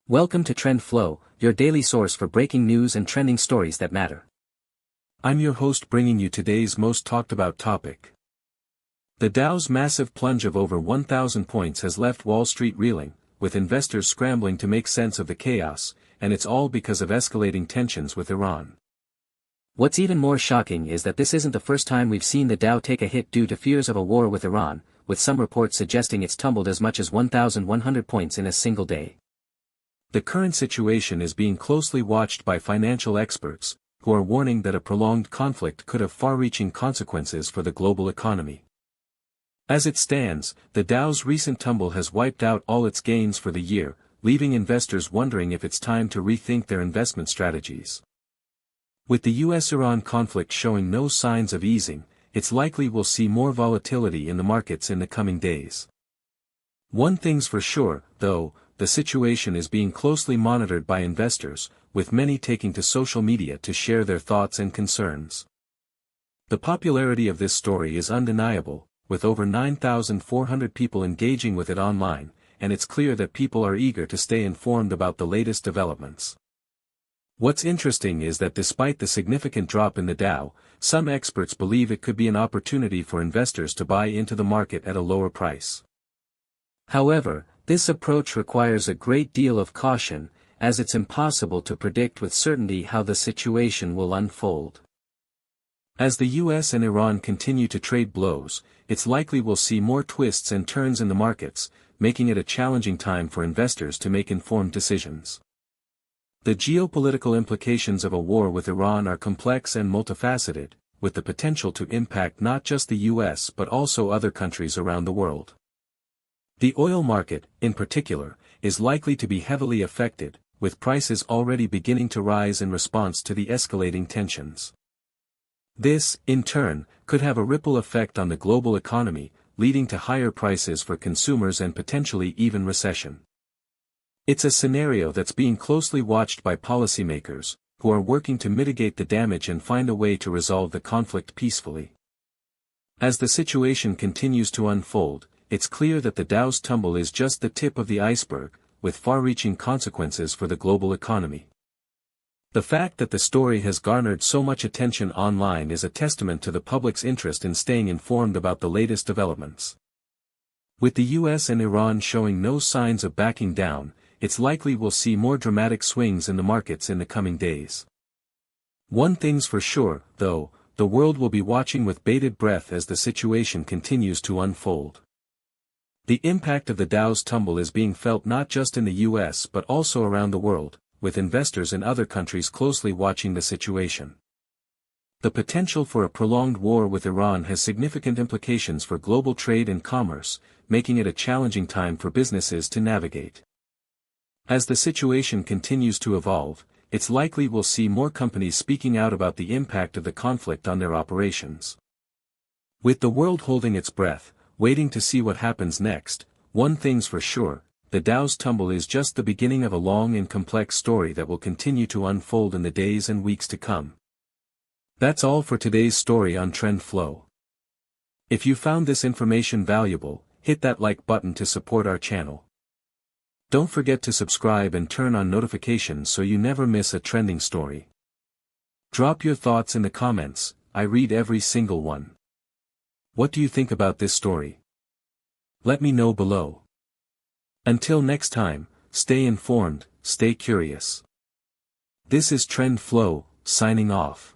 Welcome to Trend Flow, your daily source for breaking news and trending stories that matter. I'm your host bringing you today's most talked about topic. The Dow's massive plunge of over 1,000 points has left Wall Street reeling, with investors scrambling to make sense of the chaos, and it's all because of escalating tensions with Iran. What's even more shocking is that this isn't the first time we've seen the Dow take a hit due to fears of a war with Iran, with some reports suggesting it's tumbled as much as 1,100 points in a single day. The current situation is being closely watched by financial experts, who are warning that a prolonged conflict could have far-reaching consequences for the global economy. As it stands, the Dow's recent tumble has wiped out all its gains for the year, leaving investors wondering if it's time to rethink their investment strategies. With the US-Iran conflict showing no signs of easing, it's likely we'll see more volatility in the markets in the coming days. One thing's for sure, though, the situation is being closely monitored by investors, with many taking to social media to share their thoughts and concerns. The popularity of this story is undeniable, with over 9,400 people engaging with it online, and it's clear that people are eager to stay informed about the latest developments. What's interesting is that despite the significant drop in the Dow, some experts believe it could be an opportunity for investors to buy into the market at a lower price. However, this approach requires a great deal of caution, as it's impossible to predict with certainty how the situation will unfold. As the US and Iran continue to trade blows, it's likely we'll see more twists and turns in the markets, making it a challenging time for investors to make informed decisions. The geopolitical implications of a war with Iran are complex and multifaceted, with the potential to impact not just the US but also other countries around the world. The oil market, in particular, is likely to be heavily affected, with prices already beginning to rise in response to the escalating tensions. This, in turn, could have a ripple effect on the global economy, leading to higher prices for consumers and potentially even recession. It's a scenario that's being closely watched by policymakers, who are working to mitigate the damage and find a way to resolve the conflict peacefully. As the situation continues to unfold, it's clear that the Dow's tumble is just the tip of the iceberg, with far-reaching consequences for the global economy. The fact that the story has garnered so much attention online is a testament to the public's interest in staying informed about the latest developments. With the US and Iran showing no signs of backing down, it's likely we'll see more dramatic swings in the markets in the coming days. One thing's for sure, though, the world will be watching with bated breath as the situation continues to unfold. The impact of the Dow's tumble is being felt not just in the US but also around the world, with investors in other countries closely watching the situation. The potential for a prolonged war with Iran has significant implications for global trade and commerce, making it a challenging time for businesses to navigate. As the situation continues to evolve, it's likely we'll see more companies speaking out about the impact of the conflict on their operations. With the world holding its breath, waiting to see what happens next, one thing's for sure, the Dow's tumble is just the beginning of a long and complex story that will continue to unfold in the days and weeks to come. That's all for today's story on Trend Flow. If you found this information valuable, hit that like button to support our channel. Don't forget to subscribe and turn on notifications so you never miss a trending story. Drop your thoughts in the comments, I read every single one. What do you think about this story? Let me know below. Until next time, stay informed, stay curious. This is Trend Flow, signing off.